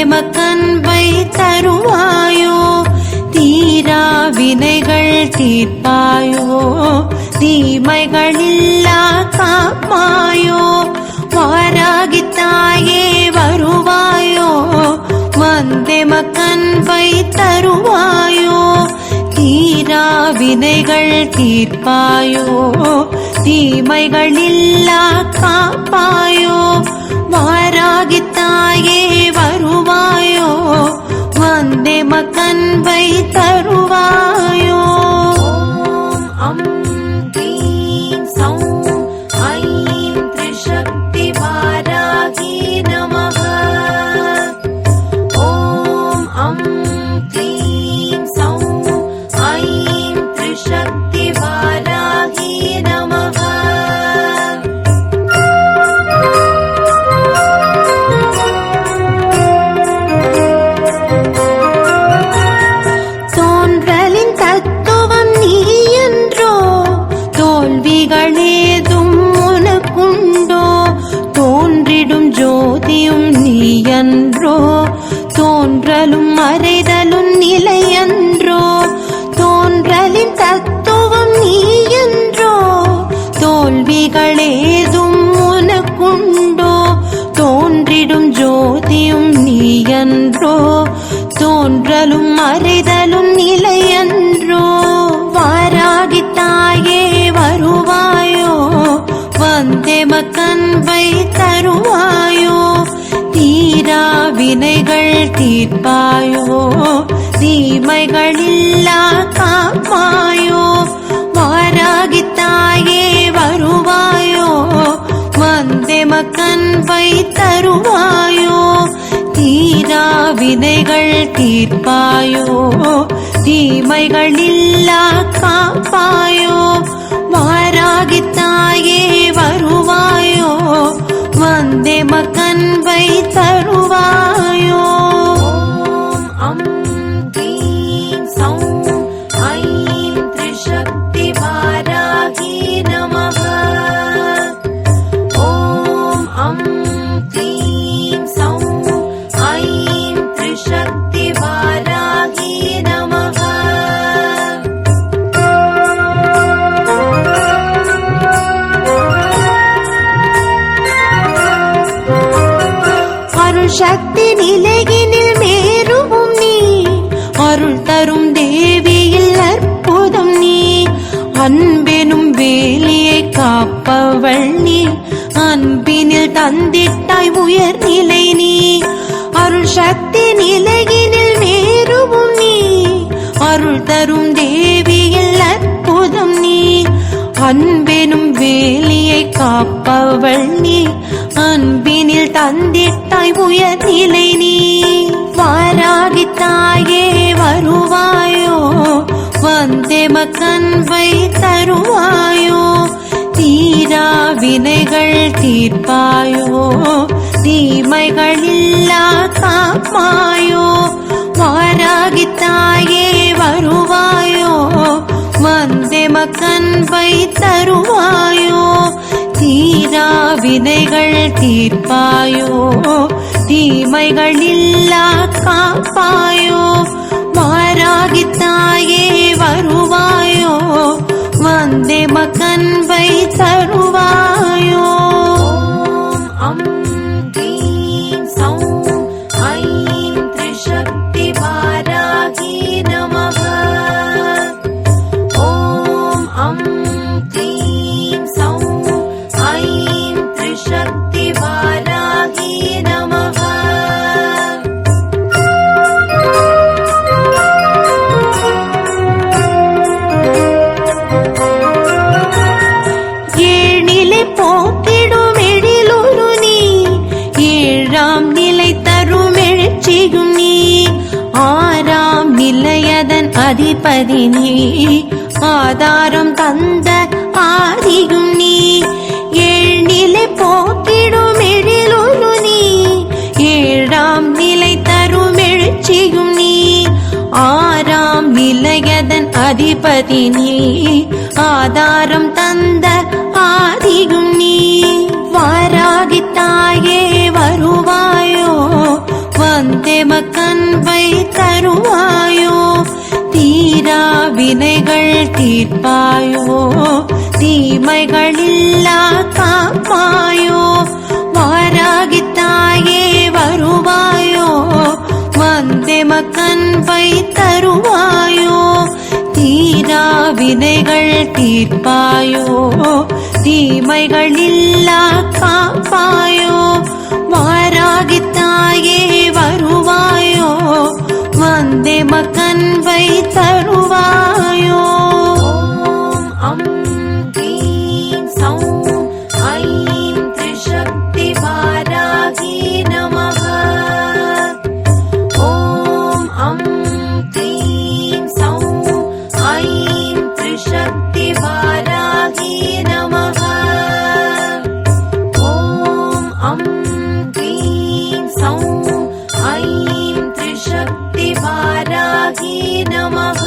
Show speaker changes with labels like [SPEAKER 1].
[SPEAKER 1] வந்தெமக்கன்பை தருவாயோ தீரா வினைகள் தீர்ப்பாயோ தீமைகளில்லா காப்பாயோ வாராகித்தாயே வருவாயோ வந்தெமக்கன்பை தருவாயோ தீரா வினைகள் தீர்ப்பாயோ தீமைகளில்லா காப்பாயோ வாராகித்தாயே வருவாயோ வந்தெமக்கன்பை தருவாயோ. ஓம் க்ளீம் சௌம் ஐம் த்ரிசக்தி வாராகி நமः. ஓம் க்ளீம் சௌம் ஐம் த்ரிசக்தி வாராகி நமः. தோல்விகளேதும் உனக்குண்டோ தோன்றிடும் ஜோதியும் நீயன்றோ தோன்றலும் மறைதலும் நிலையன்றோ தோன்றலின் தத்துவம் நீயன்றோ தோல்விகளேதும் உனக்குண்டோ தோன்றிடும் ஜோதியும் நீயன்றோ தோன்றலும் மறைதலும் நிலையன்றோ வாராகித்தாயே வருவாயோ வந்தெமக்கன்பை தருவாயோ தீரா வினைகள் தீர்ப்பாயோ தீமைகளில்லா காப்பாயோ வாராகித்தாயே வருவாயோ வந்தெமக்கன்பை தருவாயோ தீரா வினைகள் தீர்ப்பாயோ தீமைகளில்லா காப்பாயோ வாராகித்தாயே வருவாயோ வந்தெமக்கன்பை தருவாயோ. ஓம் க்ளீம் சௌம் ஐம் த்ரிசக்தி வாராகி நமः. ஓம் க்ளீம் சௌம் ஐம் த்ரிசக்தி வாராகி நமः. அருள் சக்தி நிலையினில் மேருவும் நீ அருள் தரும் தேவியில் அற்புதம் நீ அன்பெனும் வேலியை காப்பவள் நீ அன்பினில் தந்திட்டாய் உயர்நிலை நீ அருள் சக்தி நிலையினில் மேருவும் நீ அருள் தரும் தேவியில் அற்புதம் நீ அன்பெனும் வேலியை காப்பவள் நீ அன்பினில் தந்திட்டாய் உயர்நிலை நீ வாராகித்தாயே வருவாயோ வந்தெமக்கன்பை தருவாயோ தீரா வினைகள் தீர்ப்பாயோ தீமைகளில்லா காப்பாயோ வாராகித்தாயே வருவாயோ வந்தெமக்கன்பை தருவாயோ தீரா வினைகள் தீர்ப்பாயோ தீமைகளில்லா காப்பாயோ வாராகித்தாயே வருவாயோ வந்தெமக்கன்பை தருவாயோ. ஓம் க்ளீம் சௌம் ஐம் த்ரிசக்தி வாராகி நமः. ஓம் க்ளீம் சௌம் ஐம் த்ரிசக்தி வாராகி நமः. ஏழ்நிலை போக்கிடும் எழிலொரு நீ ஏழாம் நிலை தரும் எழுச்சியும் நீ ஆறாம் நிலையதன் அதிபதி நீ ஆதாரம் தந்த ஆதியும் நீ ஏழ்நிலை போக்கிடும் எழிலொரு நீ ஏழாம் நிலை தரும் எழுச்சியும் நீ ஆறாம் நிலையதன் அதிபதி நீ ஆதாரம் தந்த ஆதியும் நீ வாராகித்தாயே வருவாயோ வந்தே வந்தெமக்கன்பை தருவாயோ தீரா வினைகள் தீர்ப்பாயோ தீமைகளில்லா காப்பாயோ வாராகித்தாயே வருவாயோ வந்தெமக்கன்பை தருவாயோ தீரா வினைகள் தீர்ப்பாயோ தீமைகளில்லா காப்பாயோ வாராகித்தாயே வருவாயோ வந்தெமக்கன்பை தருவாயோ அம் க்ளீம் சௌம் ஐம் த்ரிசக்தி வாராகி நமः ஓம் அம் க்ளீம் சௌம் ஐம் த்ரிசக்தி வாராகி நமः ஓம் அம் க்ளீம் சௌம் ஐம் த்ரிசக்தி வாராகி நமः